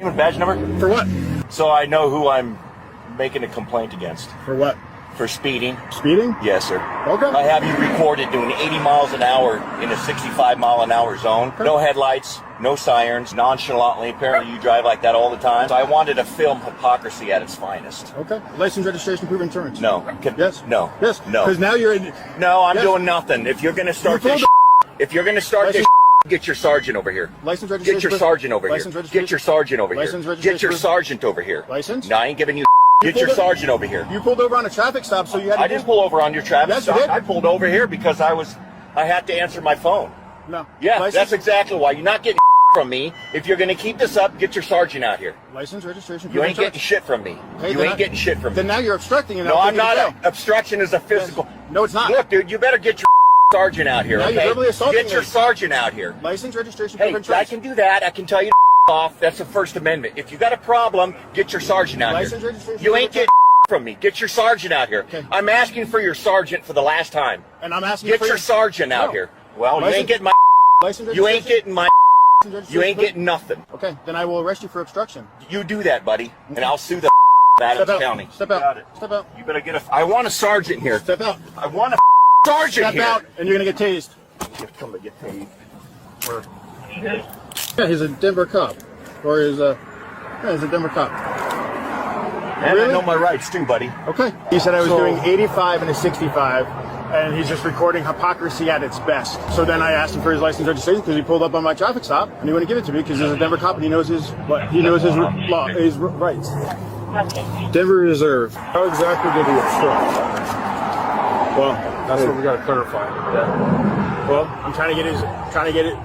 Badge number? For what? So I know who I'm making a complaint against. For what? For speeding. Speeding? Yes, sir. Okay. I have you recorded doing 80 miles an hour in a 65 mile an hour zone. Okay. No headlights, no sirens, nonchalantly. Apparently you drive like that all the time. So I wanted to film hypocrisy at its finest. Okay. License, registration, proof of insurance. No. Yes. No. Yes. No. Because now you're in. No, I'm Yes. doing nothing. If you're going to start You this if you're going to start License- this get your sergeant over here. License, registration. Get your proof- sergeant over License, here. registration. Get your sergeant over License, here. registration. Get your sergeant over here. License? No, I ain't giving you Get your pulled up- sergeant over here. You pulled over on a traffic stop, so you had to. I didn't pull over on your traffic Yes, you stop. did. I pulled over here because I had to answer my phone. No. Yeah, License, that's exactly why. You're not getting from me. If you're going to keep this up, get your sergeant out here. License, registration. You proof of ain't getting insurance. shit from me. Okay, You then ain't I- getting shit from Then me. now you're obstructing, and No, I'll I'm take you to not. jail. Obstruction is a physical. No, it's not. Look, dude, you better get your sergeant out here, Now you're okay? verbally assaulting Get your me. sergeant out here. License, registration, Hey, proof of I insurance. can do that. I can tell you off. That's the First Amendment. If you got a problem, get your sergeant out License, here. registration, You proof ain't of getting from me. Get your sergeant out here. Okay. I'm asking for your sergeant for the last time. And I'm asking Get for your sergeant out No. here. Well, you License- ain't getting my. License, You ain't registration, getting my. registration, You ain't proof- getting nothing. Okay, then I will arrest you for obstruction. You do that, buddy, and I'll sue the Adams Step out. County. Step Got out. it. Step out. You better get a. I want a sergeant here. Step out. I want a sergeant Step here. out, and you're gonna get tased. Come to get paid. Yeah, he's a Denver cop, or he's a Denver cop. And Really? I know my rights too, buddy. Okay. He said I was So- doing 85 and a 65, and he's just recording hypocrisy at its best. So then I asked him for his license registration because he pulled up on my traffic stop, and he wouldn't give it to me because he's a Denver cop and he knows his law, his rights. Denver Reserve. How exactly did he obstruct? Well, That's what we got to clarify. well, I'm trying to get it.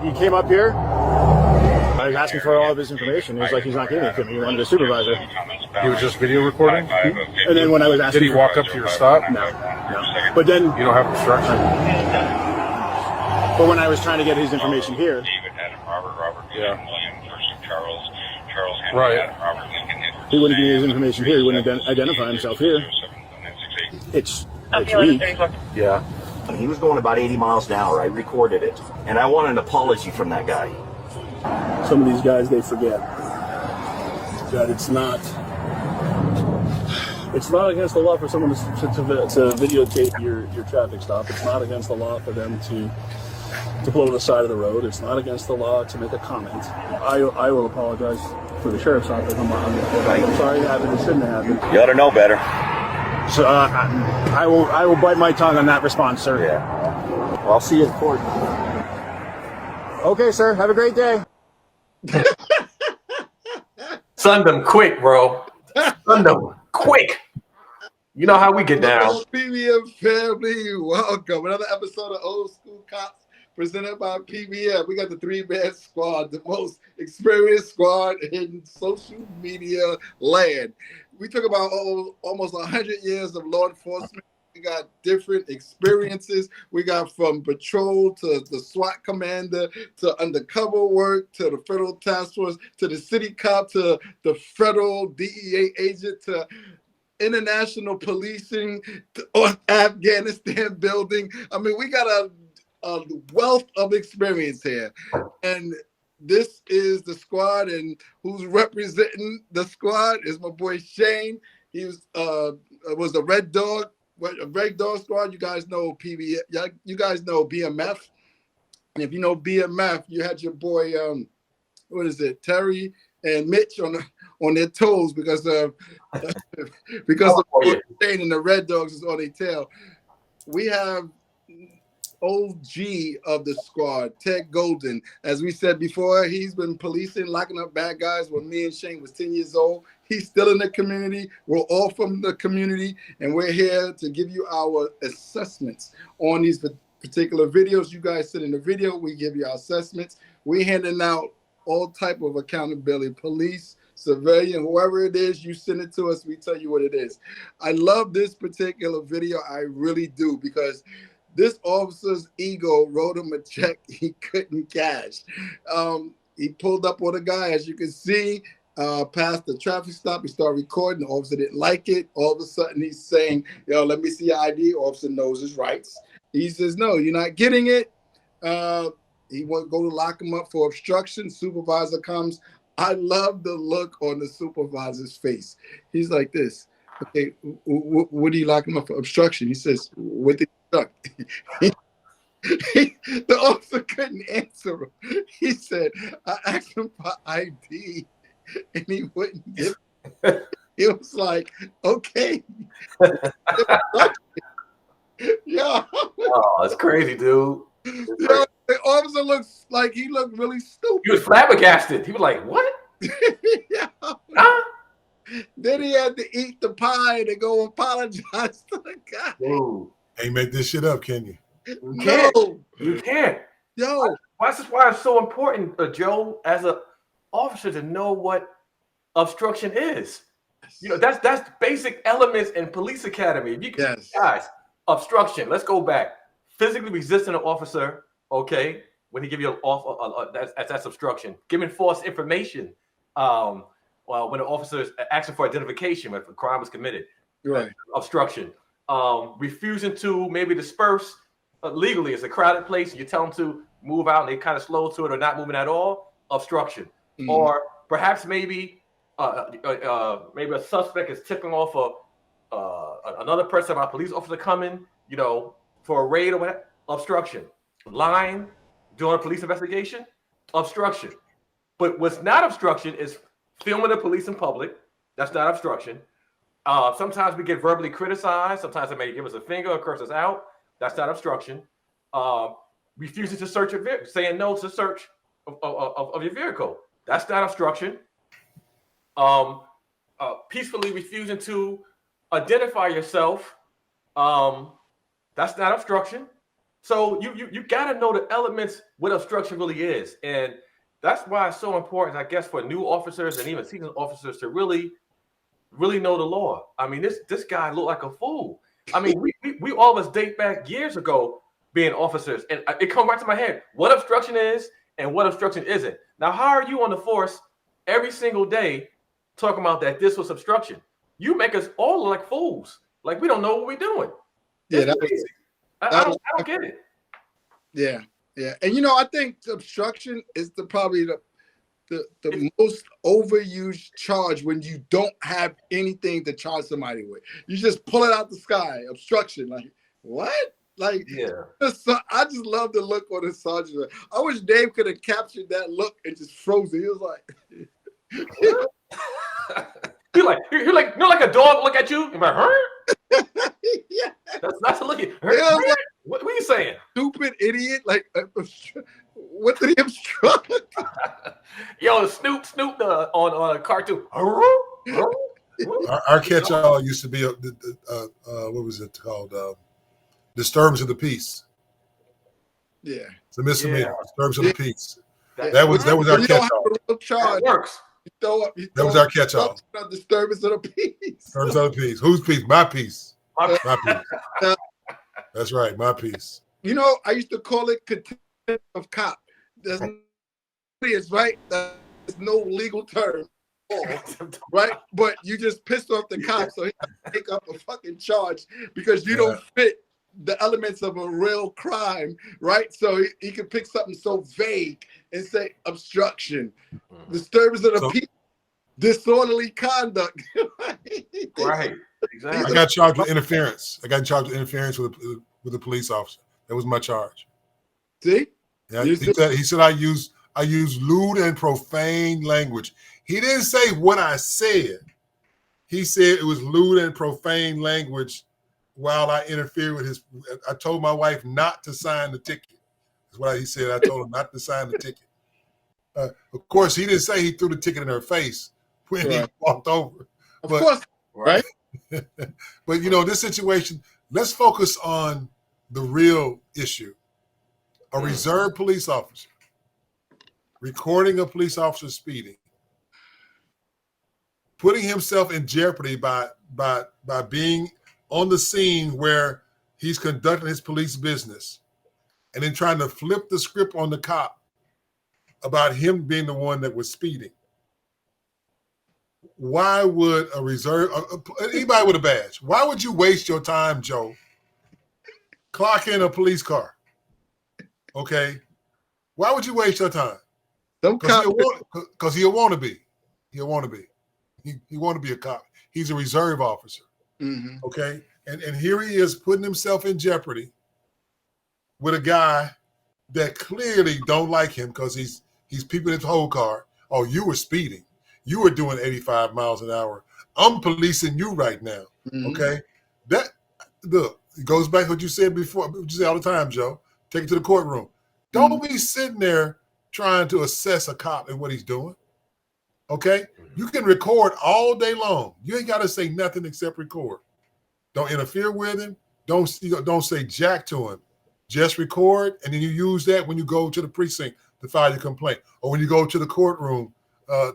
He came up here. I was asking for all of his information. He was like, he's not giving it to me. He wanted a supervisor. He was just video recording? And then when I was asking, Did he walk up to your stop? No. But then, You don't have obstruction? but when I was trying to get his information here, David Adam Robert Yeah. William, first of Charles Henry Right. Adam Robert Lincoln. he wouldn't give me his information here. He wouldn't identify himself here. It's weak. Yeah. He was going about 80 miles an hour. I recorded it, and I want an apology from that guy. Some of these guys, they forget that it's not against the law for someone to videotape your traffic stop. It's not against the law for them to pull to the side of the road. It's not against the law to make a comment. I will apologize for the sheriff's office. I'm sorry it happened. It shouldn't have happened. You ought to know better. So I will bite my tongue on that response, sir. Yeah. Well, I'll see you in court. Okay, sir. Have a great day. Send them quick, bro. Send them quick. You know how we get down. Hello, PBM family. Welcome. Another episode of Old School Cops presented by PBM. We got the three-man squad, the most experienced squad in social media land. We talk about almost 100 years of law enforcement. We got different experiences. We got from patrol to the SWAT commander to undercover work to the federal task force to the city cop to the federal DEA agent to international policing to Afghanistan building. I mean, we got a wealth of experience here. And this is the squad, and who's representing the squad is my boy Shane. He was the Red Dog Squad. You guys know PB. You guys know BMF. And if you know BMF, you had your boy, Terry and Mitch on their toes because of Shane and the Red Dogs is on their tail. We have OG of the squad, Ted Golden. As we said before, he's been policing, locking up bad guys when me and Shane was 10 years old. He's still in the community. We're all from the community, and we're here to give you our assessments on these particular videos. You guys sit in the video, we give you our assessments. We handing out all type of accountability, police, civilian, whoever it is, you send it to us, we tell you what it is. I love this particular video, I really do, because this officer's ego wrote him a check he couldn't cash. He pulled up on a guy, as you can see, past the traffic stop. He started recording. The officer didn't like it. All of a sudden, he's saying, "Yo, let me see your ID." Officer knows his rights. He says, "No, you're not getting it." He won't go to lock him up for obstruction. Supervisor comes. I love the look on the supervisor's face. He's like this. Okay, what do you lock him up for? Obstruction. He says, what did you obstruct? The officer couldn't answer him. He said, I asked him for ID and he wouldn't give it. He was like, okay. Yeah. Oh, that's crazy, dude. Yeah, the officer looks like he looked really stupid. He was flabbergasted. He was like, "What? Yeah. Huh?" Then he had to eat the pie to go apologize to the guy. Dude, Ain't make this shit up, can you? you can't. No, You can't. yo, This is why it's so important, Joe, as an officer, to know what obstruction is. You know, that's basic elements in police academy. If you can, yes, guys, obstruction. Let's go back. Physically resisting an officer. Okay, when he give you an offer, that's obstruction. Giving false information. Well, when an officer is asking for identification when a crime was committed. right, Obstruction. Refusing to maybe disperse legally. It's a crowded place. And you tell them to move out and they kind of slow to it or not moving at all. Obstruction. Mhm. Or perhaps maybe maybe a suspect is tipping off another person, a police officer coming, you know, for a raid or whatever. Obstruction. Lying during a police investigation. Obstruction. But what's not obstruction is filming the police in public. That's not obstruction. Sometimes we get verbally criticized. Sometimes they may give us a finger or curse us out. That's not obstruction. Refusing to search your vehicle, saying no to search of your vehicle. That's not obstruction. Peacefully refusing to identify yourself. That's not obstruction. So you got to know the elements what obstruction really is, and that's why it's so important, I guess, for new officers and even seasoned officers to really know the law. I mean, this guy looked like a fool. I mean, we all of us date back years ago being officers, and it comes right to my head what obstruction is and what obstruction isn't. Now, how are you on the force every single day talking about that this was obstruction? You make us all look like fools, like we don't know what we're doing. yeah, I don't get it. yeah, yeah. And you know, I think obstruction is probably the most overused charge when you don't have anything to charge somebody with. You just pull it out the sky. Obstruction, like what? Like, Yeah. so I just love the look on the sergeant. I wish Dave could have captured that look and just froze it. He was like, You're like a dog look at you. You're like, huh? yeah, That's a look at. Yeah, like- What are you saying? stupid idiot. Like, what did he obstruct? Yo, Snoop on a cartoon. Our catch-all used to be what was it called? Disturbance of the peace. Yeah, It's a misdemeanor. Yeah. Disturbance of the peace. That That was our you don't have catch-all. a real charge. works. You throw up. That was our catch-all. Disturbance of the peace. Disturbance of the peace. Whose peace? My peace. My- My peace. That's right. My peace. You know, I used to call it contempt of cop. There's it's right. There's no legal term, right? But you just pissed off the cop, so he has to take up a fucking charge because you don't fit the elements of a real crime, right? So he could pick something so vague and say obstruction, disturbance of the peace, disorderly conduct. Right. I Exactly. got charged with interference. I got charged with interference with a police officer. That was my charge. See? Yeah, You he said I used lewd and profane language. He didn't say what I said. He said it was lewd and profane language while I interfered with his. I told my wife not to sign the ticket. That's what he said. I told him not to sign the ticket. Of course, he didn't say he threw the ticket in her face when he walked over. Of But- course, right? But you know, this situation, let's focus on the real issue. A reserve police officer recording a police officer speeding, putting himself in jeopardy by being on the scene where he's conducting his police business, and then trying to flip the script on the cop about him being the one that was speeding. Why would a reserve, anybody with a badge, why would you waste your time, Joe, clock in a police car? Okay? Why would you waste your time? Some cops. Because he'll want to be. He'll want to be. He want to be a cop. He's a reserve officer. Mhm. Okay. And here he is putting himself in jeopardy with a guy that clearly don't like him because he's peeping his whole car. Oh, you were speeding. You were doing 85 miles an hour. I'm policing you right now. Mhm. Okay. That look, it goes back to what you said before, what you say all the time, Joe. Take it to the courtroom. Don't be sitting there trying to assess a cop and what he's doing. Okay? You can record all day long. You ain't got to say nothing except record. Don't interfere with him. Don't say jack to him. Just record, and then you use that when you go to the precinct to file your complaint, or when you go to the courtroom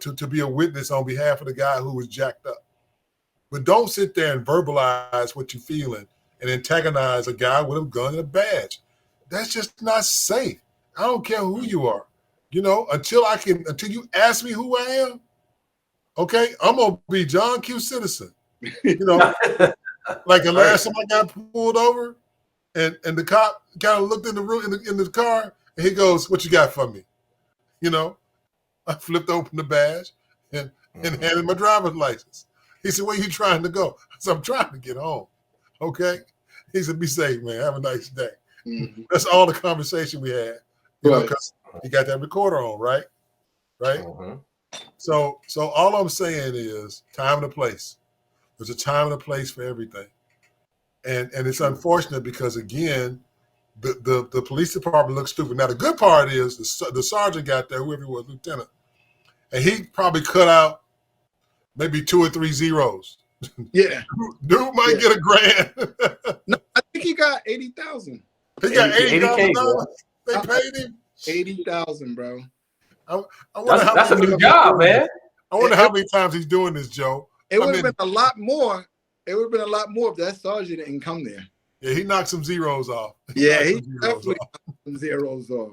to be a witness on behalf of the guy who was jacked up. But don't sit there and verbalize what you're feeling and antagonize a guy with a gun and a badge. That's just not safe. I don't care who you are. You know, until you ask me who I am, okay, I'm gonna be John Q. Citizen. You know, like the last time I got pulled over, and the cop kind of looked in the room in the car, and he goes, "What you got for me?" You know, I flipped open the badge and handed my driver's license. He said, "Where you trying to go?" I said, "I'm trying to get home." Okay. He said, "Be safe, man. Have a nice day." Mhm. That's all the conversation we had. You know, Right. because he got that recorder on, right? Right. Mhm. So all I'm saying is time and a place. There's a time and a place for everything. And it's unfortunate because again, the police department looks stupid. Now the good part is the sergeant got there, whoever he was, lieutenant, and he probably cut out maybe 2 or 3 zeros. Yeah. Dude might get $1,000. No, I think he got 80,000. He got $80K, $80,000. They paid him. 80,000, bro. I wonder how That's a many new times job, he's doing man. this. I wonder how many times he's doing this, Joe. It would I have mean, been a lot more. It would have been a lot more if that sergeant didn't come there. Yeah, he knocked some zeros off. Yeah, knocked he some zeros definitely off. got some zeros off.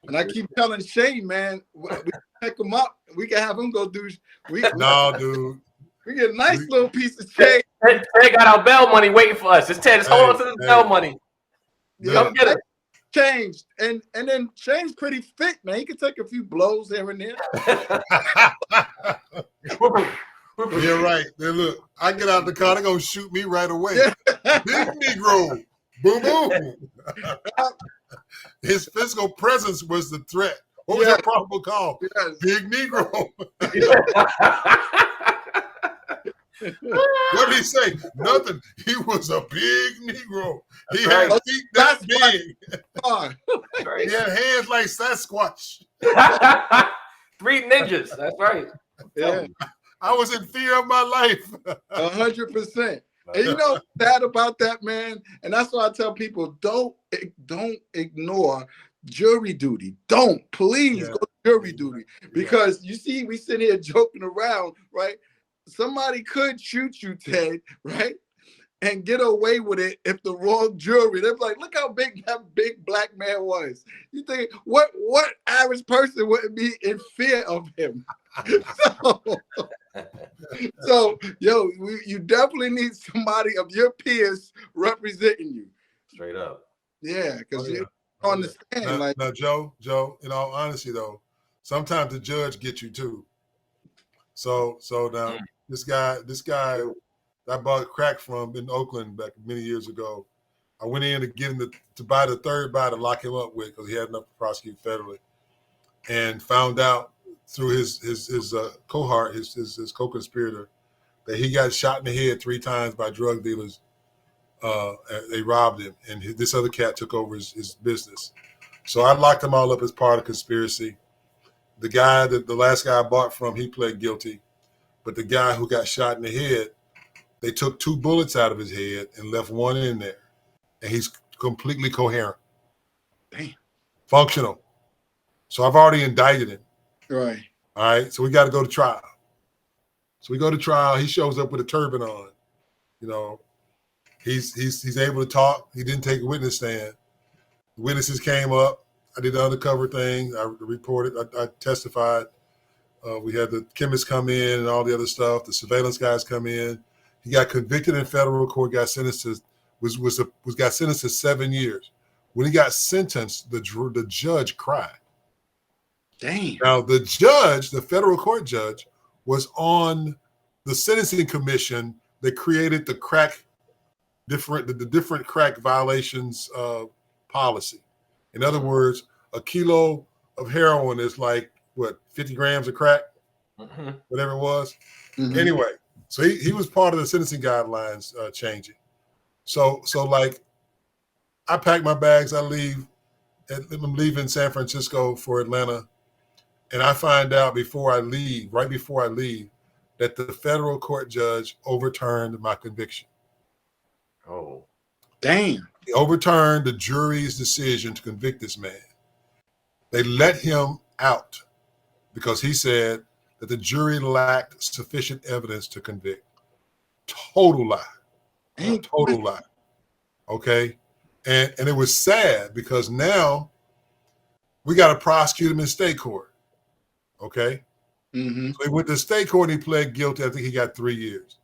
And I keep telling Shane, man, we can pick him up. We can have him go do. No, dude. We get a nice little piece of change. Ted got our bail money waiting for us. It's Ted. Just hold on to the bail money. Come get it. Changed. And then Shane's pretty fit, man. He can take a few blows here and there. You're right. Then look, I get out of the car, they're gonna shoot me right away. Big Negro. Boom boom. His physical presence was the threat. What was that probable call? Yes. Big Negro. What did he say? Nothing. He was a big Negro. He had right. feet that big. Oh, He had hands like Sasquatch. 3 ninjas. That's right. yeah, I was in fear of my life. 100%. And you know that about that, man. And that's why I tell people, don't ignore jury duty. Please go to jury duty. Because you see, we sit here joking around, right? Somebody could shoot you, Ted, right? And get away with it if the wrong jury. They're like, look how big that big black man was. You think what average person wouldn't be in fear of him? So yo, you definitely need somebody of your peers representing you. Straight up. Yeah, because you Oh, understand. yeah. Now, Joe, in all honesty though, sometimes the judge gets you too. So now this guy I bought crack from in Oakland back many years ago. I went in to get him to buy the third buy to lock him up with because he had enough to prosecute federally, and found out through his cohort, his co-conspirator, that he got shot in the head 3 times by drug dealers. They robbed him, and this other cat took over his business. So I locked them all up as part of conspiracy. The guy the last guy I bought from, he pled guilty, but the guy who got shot in the head, they took 2 bullets out of his head and left 1 in there, and he's completely coherent, functional. So I've already indicted him. Right. All right, so we got to go to trial. So we go to trial. He shows up with a turban on. You know, he's able to talk. He didn't take a witness stand. The witnesses came up. I did the undercover thing. I reported. I testified. We had the chemists come in and all the other stuff. The surveillance guys come in. He got convicted in federal court. Got sentenced to got sentenced to 7 years. When he got sentenced, the judge cried. Damn. Now, the judge, the federal court judge, was on the sentencing commission that created the different crack violations policy. In other words, a kilo of heroin is like what, 50 grams of crack, whatever it was. Mhm. Anyway, so he was part of the sentencing guidelines changing. So like, I pack my bags, I'm leaving San Francisco for Atlanta, and I find out right before I leave, that the federal court judge overturned my conviction. Oh, Damn. He overturned the jury's decision to convict this man. They let him out because he said that the jury lacked sufficient evidence to convict. Total lie. Damn. Total lie. Okay? And it was sad because now we got to prosecute him in state court. Okay? Mm-hmm. So he went to state court and he pled guilty. I think he got 3 years.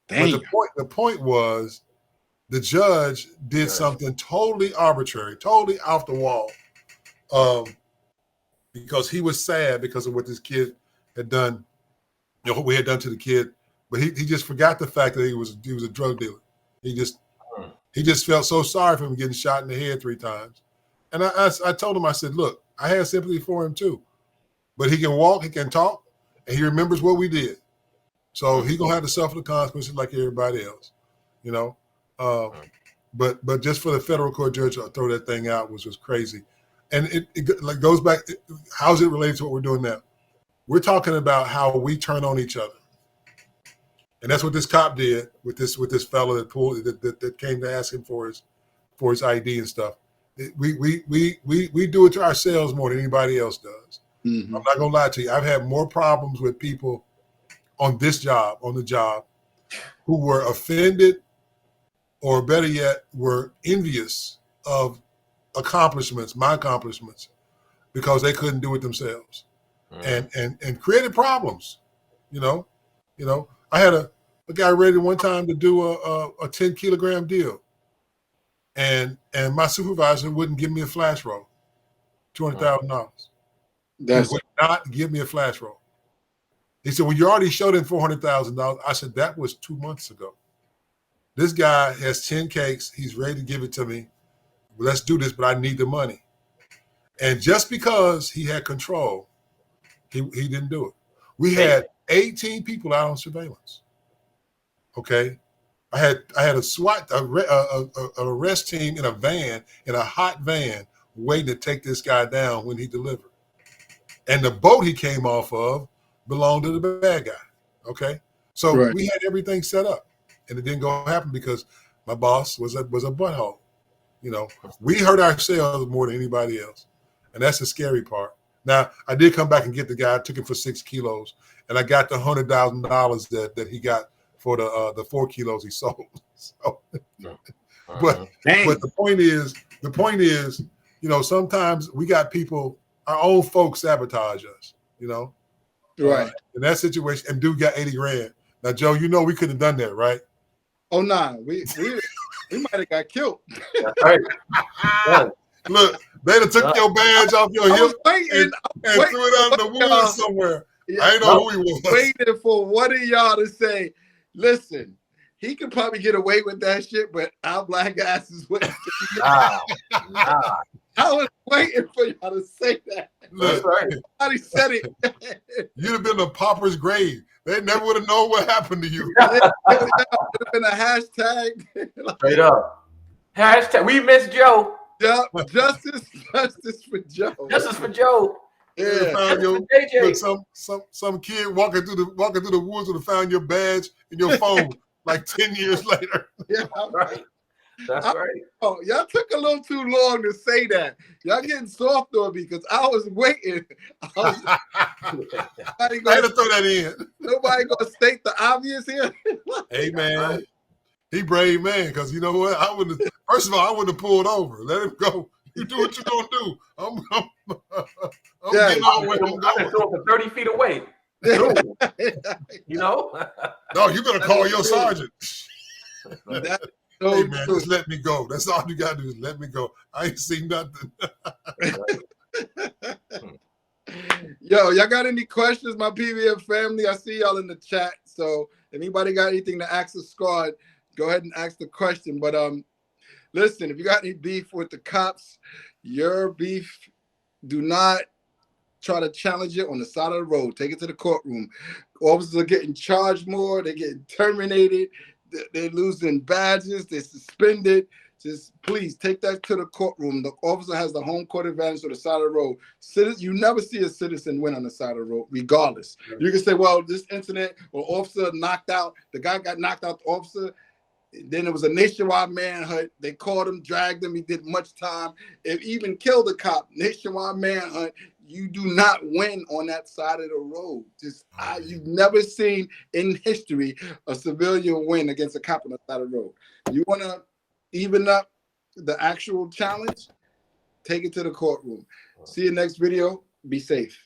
Damn. But the point was the judge did something totally arbitrary, totally off the wall, because he was sad because of what this kid had done, what we had done to the kid. But he just forgot the fact that he was a drug dealer. He just felt so sorry for him getting shot in the head 3 times. And I told him, I said, look, I had sympathy for him too. But he can walk, he can talk, and he remembers what we did. So he's gonna have to suffer the consequences like everybody else, you know. But just for the federal court judge to throw that thing out was just crazy. And it like goes back. How's it related to what we're doing now? We're talking about how we turn on each other, and that's what this cop did with this fellow that came to ask him for his ID and stuff. We do it to ourselves more than anybody else does. Mm-hmm. I'm not gonna lie to you. I've had more problems with people on the job, who were offended, or better yet, were envious of my accomplishments, because they couldn't do it themselves, and created problems. You know, I had a guy ready one time to do a 10 kilogram deal, and my supervisor wouldn't give me a flash roll, $200,000. He would not give me a flash roll. He said, well, you already showed him $400,000. I said, that was 2 months ago. This guy has 10 cakes. He's ready to give it to me. Let's do this, but I need the money. And just because he had control, he didn't do it. We had 18 people out on surveillance. Okay. I had a SWAT, a arrest team in a hot van, waiting to take this guy down when he delivered. And the boat he came off of belonged to the bad guy. Okay. So we had everything set up, and it didn't go happen because my boss was a butthole. You know, we hurt ourselves more than anybody else. And that's the scary part. Now, I did come back and get the guy. I took him for 6 kilos, and I got the $100,000 that he got for the 4 kilos he sold. So, but the point is, you know, sometimes we got people, our own folks sabotage us, you know. Right. In that situation, and dude got 80 grand. Now, Joe, you know we couldn't have done that, right? Oh, nah. We might have got killed. Right. Look, they'd have took your badge off your hip and threw it out in the woods somewhere. Yeah, I didn't know who he was. Waiting for one of y'all to say, listen, he could probably get away with that shit, but our black asses wouldn't. I was waiting for y'all to say that. Look, Somebody said it. You'd have been a pauper's grave. They never would have known what happened to you. It would have been a hashtag. Straight up. Hashtag, we miss Joe. Justice for Joe. Justice for Joe. Yeah. Found your, JJ. Look, some kid walking through the woods would have found your badge and your phone like 10 years later. Yeah, right. That's right. Oh, y'all took a little too long to say that. Y'all getting soft on me because I was waiting. I had to throw that in. Nobody gonna state the obvious here. Hey man, he brave man, because you know what? First of all, I wouldn't have pulled over. Let him go. You do what you're gonna do. I'm getting all the way. I'm going. From 30 feet away. You know? No, you better call your sergeant. Hey man, just let me go. That's all you gotta do is let me go. I ain't seen nothing. Yo, y'all got any questions, my PBM family? I see y'all in the chat. So if anybody got anything to ask the squad, go ahead and ask the question. But listen, if you got any beef with the cops, your beef, do not try to challenge it on the side of the road. Take it to the courtroom. Officers are getting charged more. They're getting terminated. They're losing badges. They're suspended. Just please take that to the courtroom. The officer has the home court advantage on the side of the road. You never see a citizen win on the side of the road, regardless. You can say, well, this incident or officer knocked out, the guy got knocked out, the officer. Then it was a nationwide manhunt. They caught him, dragged him. He did much time. If even killed a cop, nationwide manhunt. You do not win on that side of the road. You've never seen in history a civilian win against a cop on the side of the road. You want to even up the actual challenge? Take it to the courtroom. See you next video. Be safe.